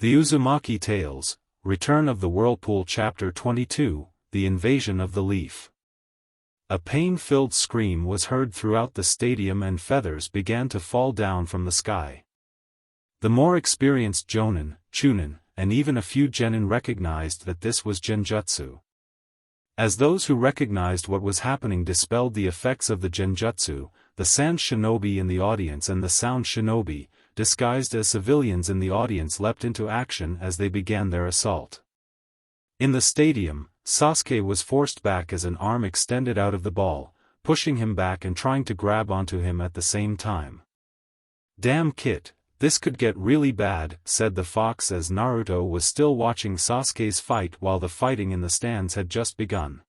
The Uzumaki Tales, Return of the Whirlpool Chapter 22, The Invasion of the Leaf. A pain-filled scream was heard throughout the stadium and feathers began to fall down from the sky. The more experienced Jonin, Chunin, and even a few genin recognized that this was genjutsu. As those who recognized what was happening dispelled the effects of the genjutsu, the sand shinobi in the audience and the sound shinobi, disguised as civilians in the audience leapt into action as they began their assault. In the stadium, Sasuke was forced back as an arm extended out of the ball, pushing him back and trying to grab onto him at the same time. "Damn Kit, this could get really bad," said the fox as Naruto was still watching Sasuke's fight while the fighting in the stands had just begun.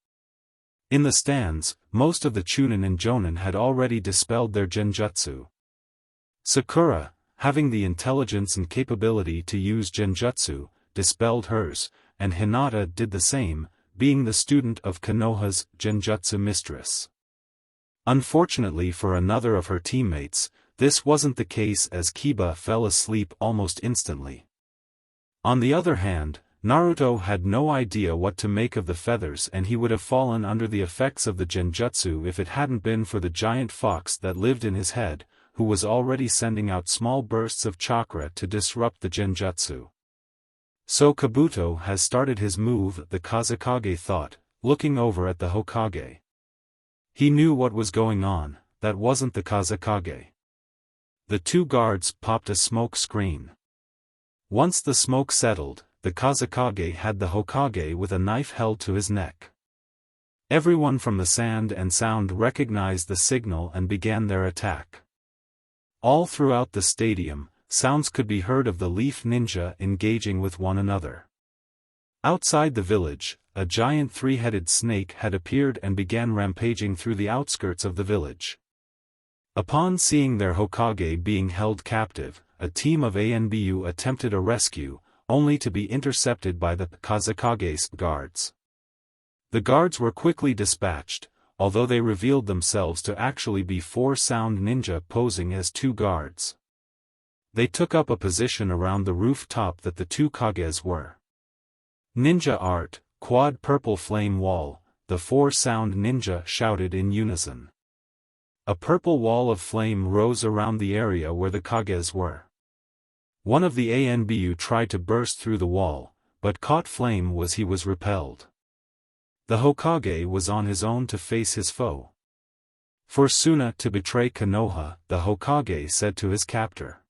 In the stands, most of the Chunin and Jonin had already dispelled their genjutsu. Sakura, having the intelligence and capability to use genjutsu, dispelled hers, and Hinata did the same, being the student of Konoha's genjutsu mistress. Unfortunately for another of her teammates, this wasn't the case as Kiba fell asleep almost instantly. On the other hand, Naruto had no idea what to make of the feathers and he would have fallen under the effects of the genjutsu if it hadn't been for the giant fox that lived in his head, who was already sending out small bursts of chakra to disrupt the genjutsu. "So Kabuto has started his move," the Kazekage thought, looking over at the Hokage. He knew what was going on, that wasn't the Kazekage. The two guards popped a smoke screen. Once the smoke settled, the Kazekage had the Hokage with a knife held to his neck. Everyone from the sand and sound recognized the signal and began their attack. All throughout the stadium, sounds could be heard of the Leaf Ninja engaging with one another. Outside the village, a giant three-headed snake had appeared and began rampaging through the outskirts of the village. Upon seeing their Hokage being held captive, a team of ANBU attempted a rescue, only to be intercepted by the Kazekage's guards. The guards were quickly dispatched, although they revealed themselves to actually be four sound ninja posing as two guards. They took up a position around the rooftop that the two Kages were. "Ninja art, quad purple flame wall," the four sound ninja shouted in unison. A purple wall of flame rose around the area where the Kages were. One of the ANBU tried to burst through the wall, but caught flame as he was repelled. The Hokage was on his own to face his foe. "For Suna to betray Konoha," the Hokage said to his captor.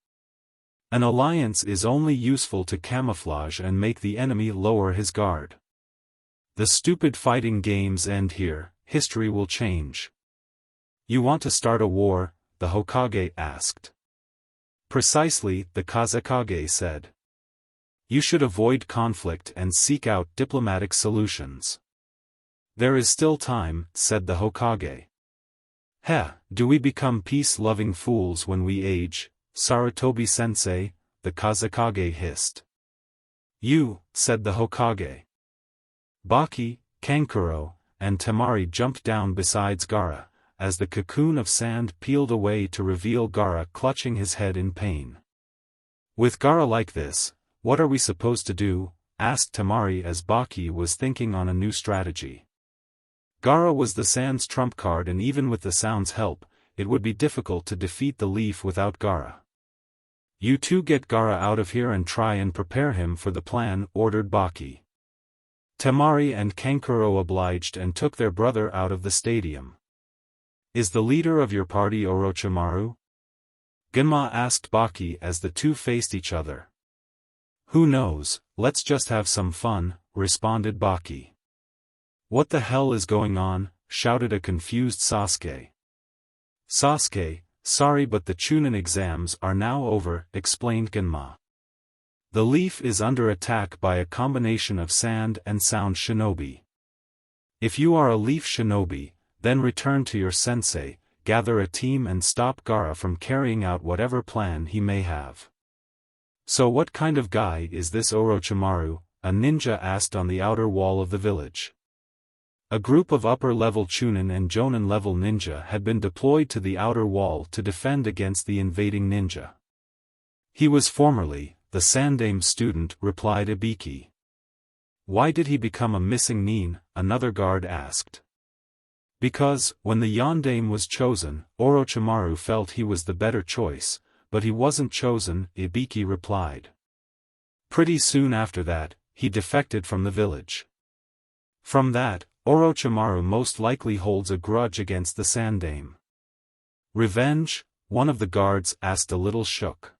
"An alliance is only useful to camouflage and make the enemy lower his guard. The stupid fighting games end here, history will change." "You want to start a war?" the Hokage asked. "Precisely," the Kazekage said. "You should avoid conflict and seek out diplomatic solutions." "There is still time," said the Hokage. Do we become peace-loving fools when we age, Sarutobi-sensei?" the Kazekage hissed. "You," said the Hokage. Baki, Kankuro, and Temari jumped down besides Gaara, as the cocoon of sand peeled away to reveal Gaara clutching his head in pain. "With Gaara like this, what are we supposed to do?" asked Temari as Baki was thinking on a new strategy. Gaara was the sand's trump card and even with the sound's help, it would be difficult to defeat the leaf without Gaara. "You two get Gaara out of here and try and prepare him for the plan," ordered Baki. Temari and Kankuro obliged and took their brother out of the stadium. "Is the leader of your party Orochimaru?" Genma asked Baki as the two faced each other. "Who knows, let's just have some fun," responded Baki. "What the hell is going on?" shouted a confused Sasuke. "Sasuke, sorry but the Chunin exams are now over," explained Genma. "The leaf is under attack by a combination of sand and sound shinobi. If you are a leaf shinobi, then return to your sensei, gather a team and stop Gaara from carrying out whatever plan he may have." "So what kind of guy is this Orochimaru?" a ninja asked on the outer wall of the village. A group of upper-level Chunin and Jonin-level ninja had been deployed to the outer wall to defend against the invading ninja. He was formerly the Sandame student, replied Ibiki. Why did he become a missing nin? Another guard asked. Because, when the Yondaime was chosen, Orochimaru felt he was the better choice, but he wasn't chosen, Ibiki replied. Pretty soon after that, he defected from the village. From that, Orochimaru most likely holds a grudge against the Sandame. Revenge? One of the guards asked, a little shook.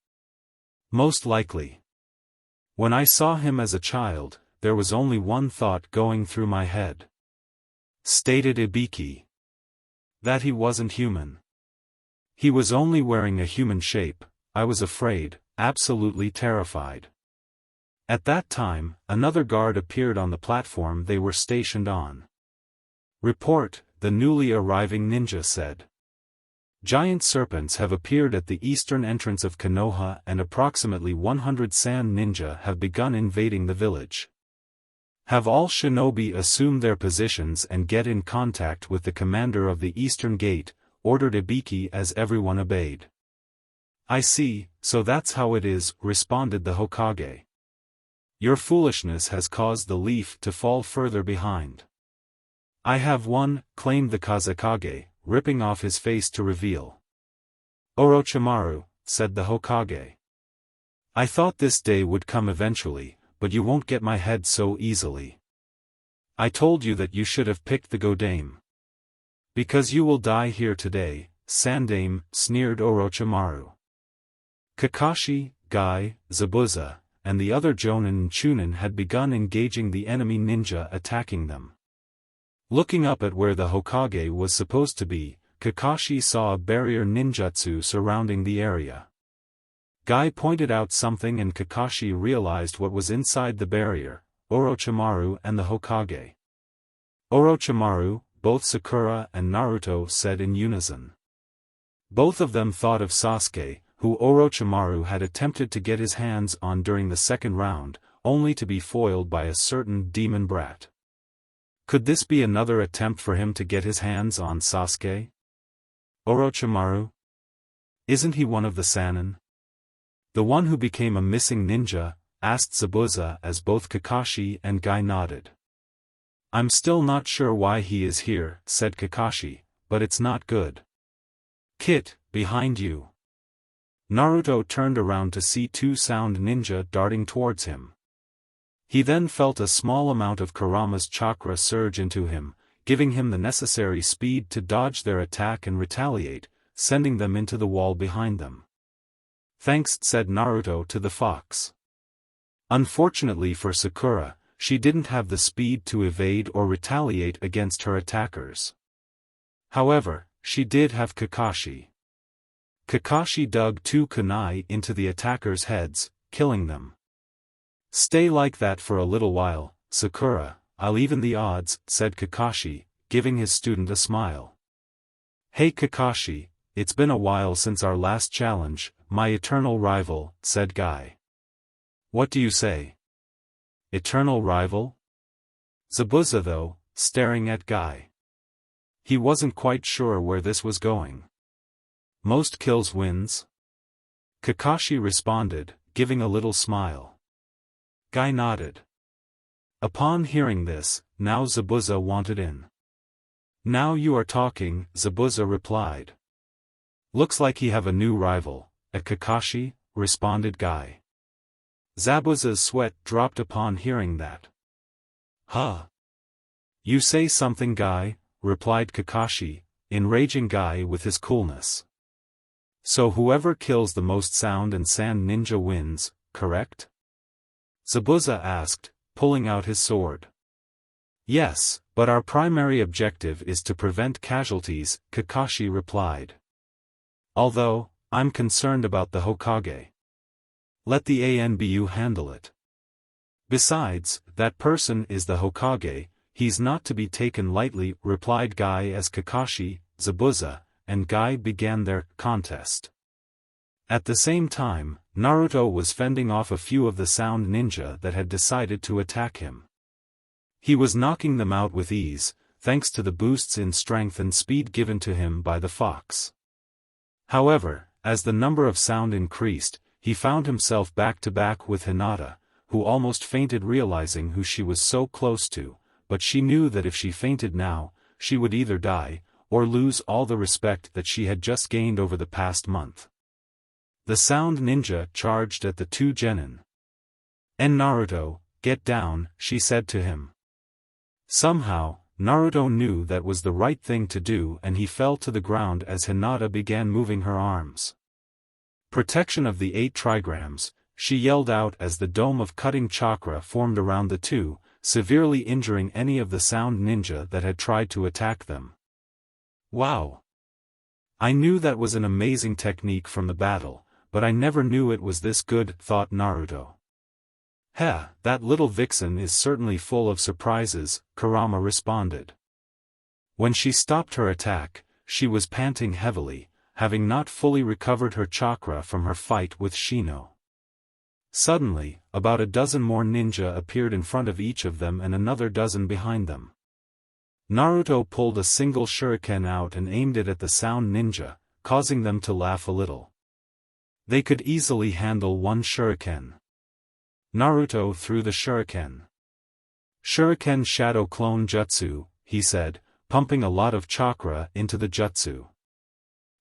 Most likely. When I saw him as a child, there was only one thought going through my head. Stated Ibiki. That he wasn't human. He was only wearing a human shape. I was afraid, absolutely terrified. At that time, another guard appeared on the platform they were stationed on. Report, the newly arriving ninja said. Giant serpents have appeared at the eastern entrance of Konoha and approximately 100 sand ninja have begun invading the village. Have all shinobi assume their positions and get in contact with the commander of the eastern gate, ordered Ibiki as everyone obeyed. I see, so that's how it is, responded the Hokage. Your foolishness has caused the leaf to fall further behind. I have one, claimed the Kazekage, ripping off his face to reveal. Orochimaru, said the Hokage. I thought this day would come eventually, but you won't get my head so easily. I told you that you should have picked the Godame. Because you will die here today, Sandame, sneered Orochimaru. Kakashi, Guy, Zabuza, and the other Jonin and Chunin had begun engaging the enemy ninja attacking them. Looking up at where the Hokage was supposed to be, Kakashi saw a barrier ninjutsu surrounding the area. Guy pointed out something and Kakashi realized what was inside the barrier, Orochimaru and the Hokage. Orochimaru, both Sakura and Naruto said in unison. Both of them thought of Sasuke, who Orochimaru had attempted to get his hands on during the second round, only to be foiled by a certain demon brat. Could this be another attempt for him to get his hands on Sasuke? Orochimaru? Isn't he one of the Sannin? The one who became a missing ninja? Asked Zabuza as both Kakashi and Guy nodded. I'm still not sure why he is here, said Kakashi, but it's not good. Kit, behind you. Naruto turned around to see two sound ninja darting towards him. He then felt a small amount of Kurama's chakra surge into him, giving him the necessary speed to dodge their attack and retaliate, sending them into the wall behind them. Thanks, said Naruto to the fox. Unfortunately for Sakura, she didn't have the speed to evade or retaliate against her attackers. However, she did have Kakashi. Kakashi dug two kunai into the attackers' heads, killing them. Stay like that for a little while, Sakura, I'll even the odds, said Kakashi, giving his student a smile. Hey Kakashi, it's been a while since our last challenge, my eternal rival, said Guy. What do you say? Eternal rival? Zabuza though, staring at Guy. He wasn't quite sure where this was going. Most kills wins? Kakashi responded, giving a little smile. Guy nodded. Upon hearing this, now Zabuza wanted in. Now you are talking, Zabuza replied. Looks like he have a new rival, a Kakashi, responded Guy. Zabuza's sweat dropped upon hearing that. Huh? You say something Guy, replied Kakashi, enraging Guy with his coolness. So whoever kills the most sound and sand ninja wins, correct? Zabuza asked, pulling out his sword. Yes, but our primary objective is to prevent casualties, Kakashi replied. Although, I'm concerned about the Hokage. Let the ANBU handle it. Besides, that person is the Hokage, he's not to be taken lightly, replied Guy as Kakashi, Zabuza, and Guy began their contest. At the same time, Naruto was fending off a few of the sound ninja that had decided to attack him. He was knocking them out with ease, thanks to the boosts in strength and speed given to him by the fox. However, as the number of sound increased, he found himself back to back with Hinata, who almost fainted realizing who she was so close to, but she knew that if she fainted now, she would either die, or lose all the respect that she had just gained over the past month. The sound ninja charged at the two genin. "En Naruto, get down," she said to him. Somehow, Naruto knew that was the right thing to do and he fell to the ground as Hinata began moving her arms. "Protection of the 8 trigrams," she yelled out as the dome of cutting chakra formed around the two, severely injuring any of the sound ninja that had tried to attack them. Wow! I knew that was an amazing technique from the battle, but I never knew it was this good, thought Naruto. "Heh, that little vixen is certainly full of surprises," Kurama responded. When she stopped her attack, she was panting heavily, having not fully recovered her chakra from her fight with Shino. Suddenly, about a dozen more ninja appeared in front of each of them and another dozen behind them. Naruto pulled a single shuriken out and aimed it at the sound ninja, causing them to laugh a little. They could easily handle one shuriken. Naruto threw the shuriken. "Shuriken Shadow Clone Jutsu," he said, pumping a lot of chakra into the jutsu.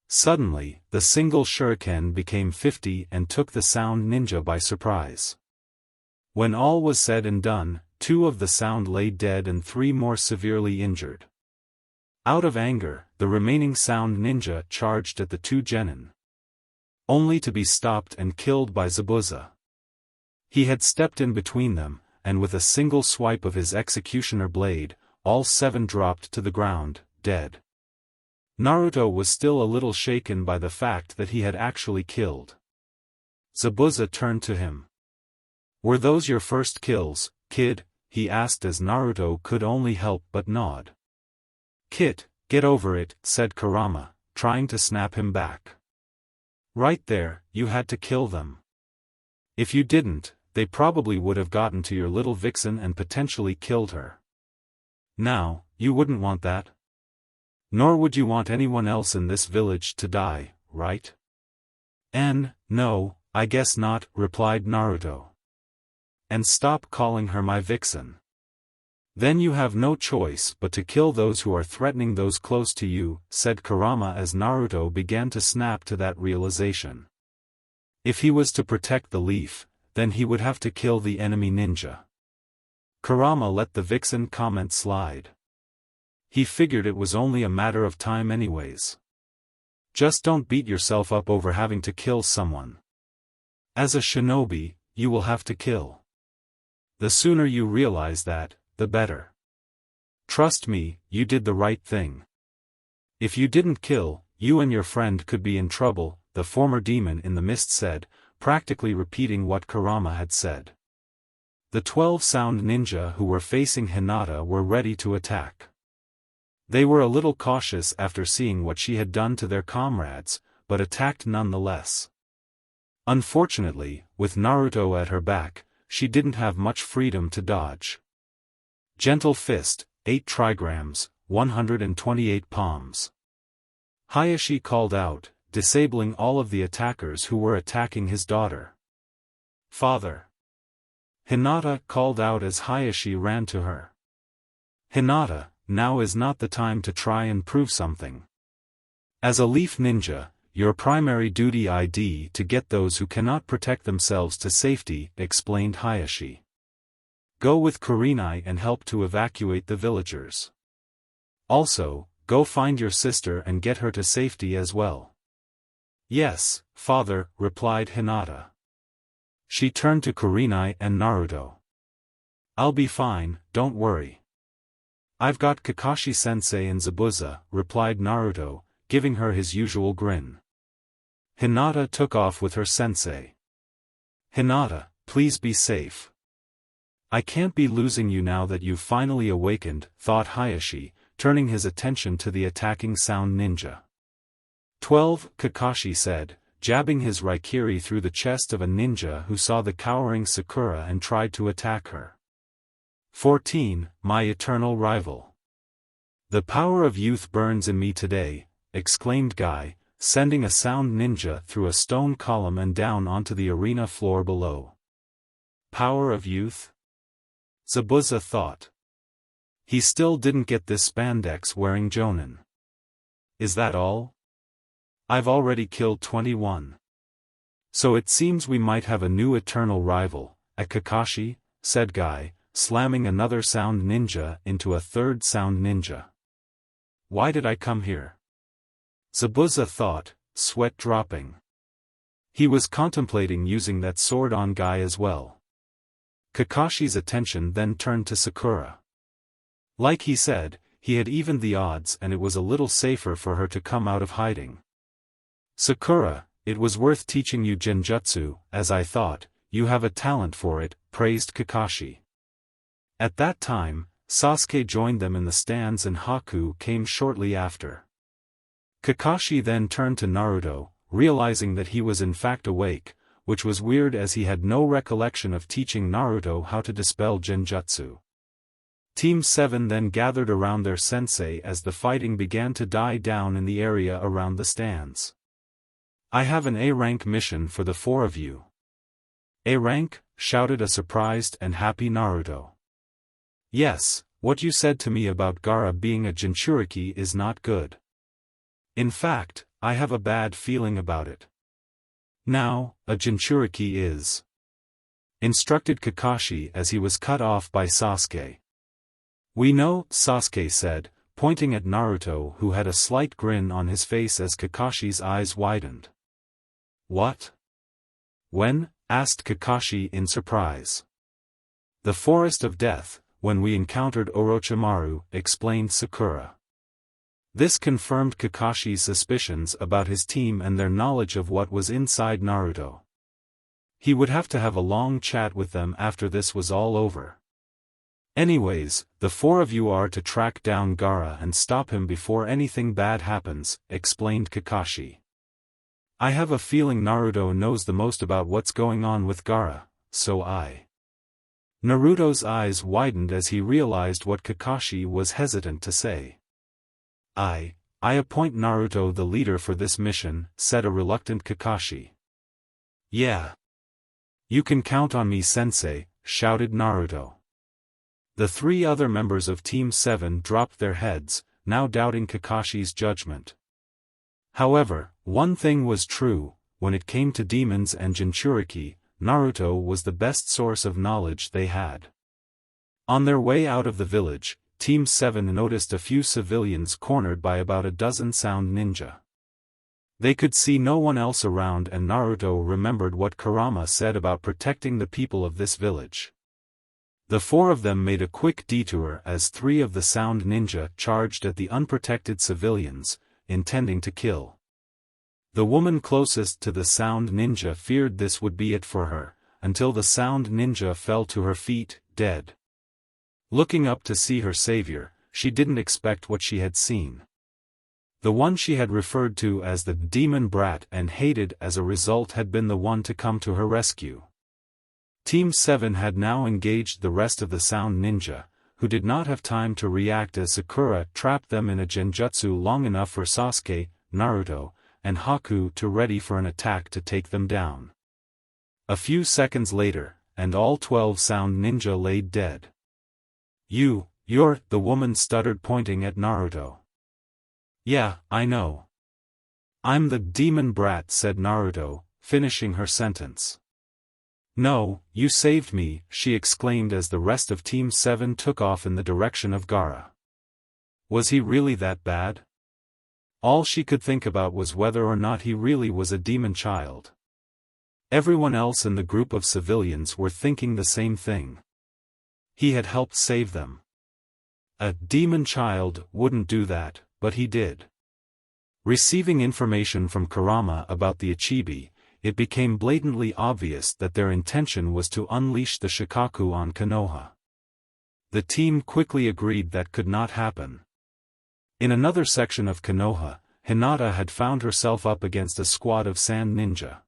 Suddenly, the single shuriken became 50 and took the sound ninja by surprise. When all was said and done, 2 of the sound lay dead and 3 more severely injured. Out of anger, the remaining sound ninja charged at the two genin, only to be stopped and killed by Zabuza. He had stepped in between them, and with a single swipe of his executioner blade, all 7 dropped to the ground, dead. Naruto was still a little shaken by the fact that he had actually killed. Zabuza turned to him. "Were those your first kills, kid?" he asked as Naruto could only help but nod. "Kid, get over it," said Kurama, trying to snap him back. "Right there, you had to kill them. If you didn't, they probably would have gotten to your little vixen and potentially killed her. Now, you wouldn't want that. Nor would you want anyone else in this village to die, right?" No, I guess not," replied Naruto. "And stop calling her my vixen. Then you have no choice but to kill those who are threatening those close to you," said Kurama as Naruto began to snap to that realization. If he was to protect the leaf, then he would have to kill the enemy ninja. Kurama let the vixen comment slide. He figured it was only a matter of time anyways. Just don't beat yourself up over having to kill someone. As a shinobi, you will have to kill. The sooner you realize that, the better. Trust me, you did the right thing. If you didn't kill, you and your friend could be in trouble, the former demon in the mist said, practically repeating what Kurama had said. The 12 sound ninja who were facing Hinata were ready to attack. They were a little cautious after seeing what she had done to their comrades, but attacked nonetheless. Unfortunately, with Naruto at her back, she didn't have much freedom to dodge. Gentle Fist, 8 trigrams, 128 palms. Hayashi called out, disabling all of the attackers who were attacking his daughter. "Father!" Hinata called out as Hayashi ran to her. "Hinata, now is not the time to try and prove something. As a leaf ninja, your primary duty is to get those who cannot protect themselves to safety," explained Hayashi. "Go with Kurenai and help to evacuate the villagers. Also, go find your sister and get her to safety as well." "Yes, father," replied Hinata. She turned to Kurenai and Naruto. "I'll be fine, don't worry. I've got Kakashi-sensei and Zabuza," replied Naruto, giving her his usual grin. Hinata took off with her sensei. "Hinata, please be safe. I can't be losing you now that you've finally awakened," thought Hayashi, turning his attention to the attacking sound ninja. 12, Kakashi said, jabbing his raikiri through the chest of a ninja who saw the cowering Sakura and tried to attack her. 14, my eternal rival. "The power of youth burns in me today," exclaimed Guy, sending a sound ninja through a stone column and down onto the arena floor below. Power of youth? Zabuza thought. He still didn't get this spandex-wearing Jonin. Is that all? I've already killed 21. So it seems we might have a new eternal rival, at Kakashi, said Guy, slamming another sound ninja into a third sound ninja. Why did I come here? Zabuza thought, sweat dropping. He was contemplating using that sword on Guy as well. Kakashi's attention then turned to Sakura. Like he said, he had evened the odds and it was a little safer for her to come out of hiding. Sakura, it was worth teaching you genjutsu, as I thought, you have a talent for it, praised Kakashi. At that time, Sasuke joined them in the stands and Haku came shortly after. Kakashi then turned to Naruto, realizing that he was in fact awake, which was weird as he had no recollection of teaching Naruto how to dispel genjutsu. Team 7 then gathered around their sensei as the fighting began to die down in the area around the stands. I have an A-rank mission for the 4 of you. A-rank? Shouted a surprised and happy Naruto. Yes, what you said to me about Gaara being a Jinchuriki is not good. In fact, I have a bad feeling about it. Now, a Jinchuriki is. Instructed Kakashi as he was cut off by Sasuke. We know, Sasuke said, pointing at Naruto who had a slight grin on his face as Kakashi's eyes widened. What? When? Asked Kakashi in surprise. The Forest of Death, when we encountered Orochimaru, explained Sakura. This confirmed Kakashi's suspicions about his team and their knowledge of what was inside Naruto. He would have to have a long chat with them after this was all over. Anyways, the 4 of you are to track down Gaara and stop him before anything bad happens, explained Kakashi. I have a feeling Naruto knows the most about what's going on with Gaara, so I. Naruto's eyes widened as he realized what Kakashi was hesitant to say. I appoint Naruto the leader for this mission, said a reluctant Kakashi. Yeah. You can count on me, sensei, shouted Naruto. The 3 other members of Team 7 dropped their heads, now doubting Kakashi's judgment. However, one thing was true, when it came to demons and Jinchuriki, Naruto was the best source of knowledge they had. On their way out of the village, Team 7 noticed a few civilians cornered by about a dozen sound ninja. They could see no one else around and Naruto remembered what Kurama said about protecting the people of this village. The 4 of them made a quick detour as 3 of the sound ninja charged at the unprotected civilians, intending to kill. The woman closest to the sound ninja feared this would be it for her, until the sound ninja fell to her feet, dead. Looking up to see her savior, she didn't expect what she had seen. The one she had referred to as the demon brat and hated as a result had been the one to come to her rescue. Team 7 had now engaged the rest of the sound ninja, who did not have time to react as Sakura trapped them in a genjutsu long enough for Sasuke, Naruto, and Haku to ready for an attack to take them down. A few seconds later, and all 12 sound ninja laid dead. You're, the woman stuttered pointing at Naruto. Yeah, I know. I'm the demon brat, said Naruto, finishing her sentence. No, you saved me, she exclaimed as the rest of Team 7 took off in the direction of Gaara. Was he really that bad? All she could think about was whether or not he really was a demon child. Everyone else in the group of civilians were thinking the same thing. He had helped save them. A demon child wouldn't do that, but he did. Receiving information from Kurama about the Ichibi, it became blatantly obvious that their intention was to unleash the Shikaku on Konoha. The team quickly agreed that could not happen. In another section of Konoha, Hinata had found herself up against a squad of sand ninja.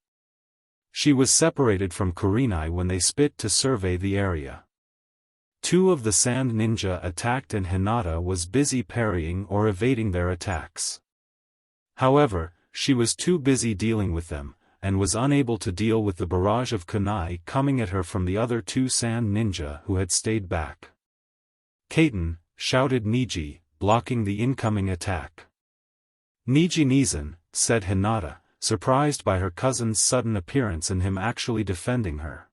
She was separated from Kurenai when they split to survey the area. 2 of the sand ninja attacked and Hinata was busy parrying or evading their attacks. However, she was too busy dealing with them, and was unable to deal with the barrage of kunai coming at her from the other two sand ninja who had stayed back. "Kaiten," shouted Niji, blocking the incoming attack. "Niji Nizan," said Hinata, surprised by her cousin's sudden appearance and him actually defending her.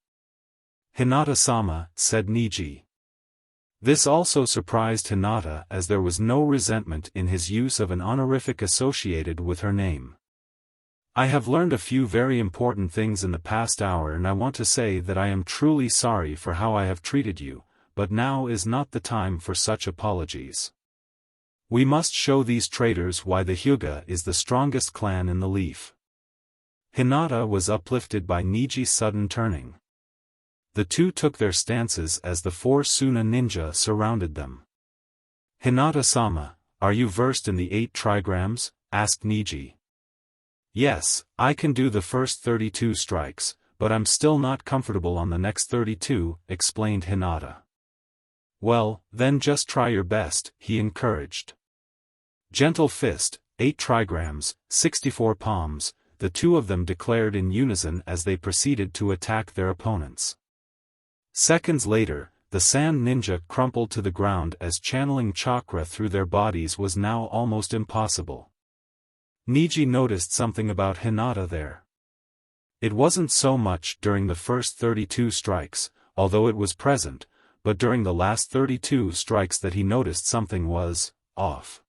"Hinata-sama," said Niji. This also surprised Hinata as there was no resentment in his use of an honorific associated with her name. "I have learned a few very important things in the past hour and I want to say that I am truly sorry for how I have treated you, but now is not the time for such apologies. We must show these traitors why the Hyuga is the strongest clan in the Leaf." Hinata was uplifted by Niji's sudden turning. The two took their stances as the four Suna ninja surrounded them. "Hinata-sama, are you versed in the 8 trigrams?" asked Niji. "Yes, I can do the first 32 strikes, but I'm still not comfortable on the next 32, explained Hinata. "Well, then just try your best," he encouraged. "Gentle fist, 8 trigrams, 64 palms," the two of them declared in unison as they proceeded to attack their opponents. Seconds later, the sand ninja crumpled to the ground as channeling chakra through their bodies was now almost impossible. Niji noticed something about Hinata there. It wasn't so much during the first 32 strikes, although it was present, but during the last 32 strikes that he noticed something was off.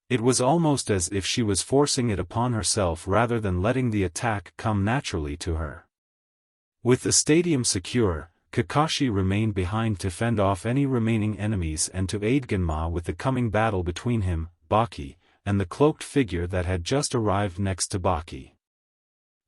It was almost as if she was forcing it upon herself rather than letting the attack come naturally to her. With the stadium secure, Kakashi remained behind to fend off any remaining enemies and to aid Genma with the coming battle between him, Baki, and the cloaked figure that had just arrived next to Baki.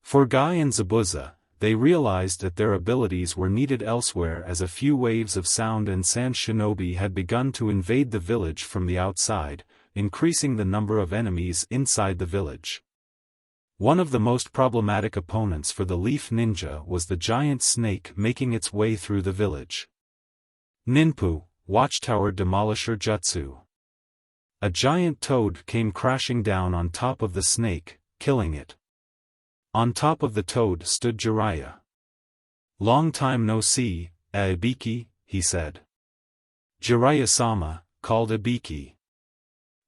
For Guy and Zabuza, they realized that their abilities were needed elsewhere as a few waves of sound and sand shinobi had begun to invade the village from the outside, increasing the number of enemies inside the village. One of the most problematic opponents for the Leaf Ninja was the giant snake making its way through the village. Ninpu, Watchtower Demolisher Jutsu. A giant toad came crashing down on top of the snake, killing it. On top of the toad stood Jiraiya. "Long time no see, Ibiki," he said. "Jiraiya-sama," called Ibiki.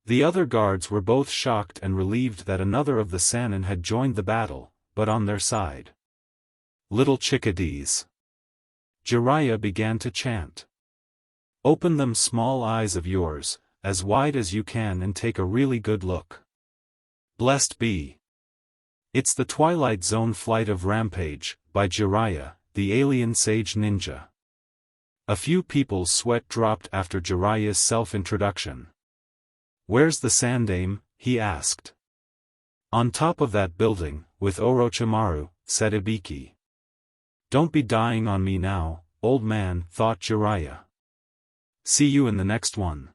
The other guards were both shocked and relieved that another of the Sannin had joined the battle, but on their side. "Little chickadees." Jiraiya began to chant. "Open them small eyes of yours, as wide as you can and take a really good look. Blessed be. It's the Twilight Zone Flight of Rampage, by Jiraiya, the alien sage ninja." A few people's sweat dropped after Jiraiya's self-introduction. "Where's the Sandaime?" he asked. "On top of that building, with Orochimaru," said Ibiki. "Don't be dying on me now, old man," thought Jiraiya. "See you in the next one."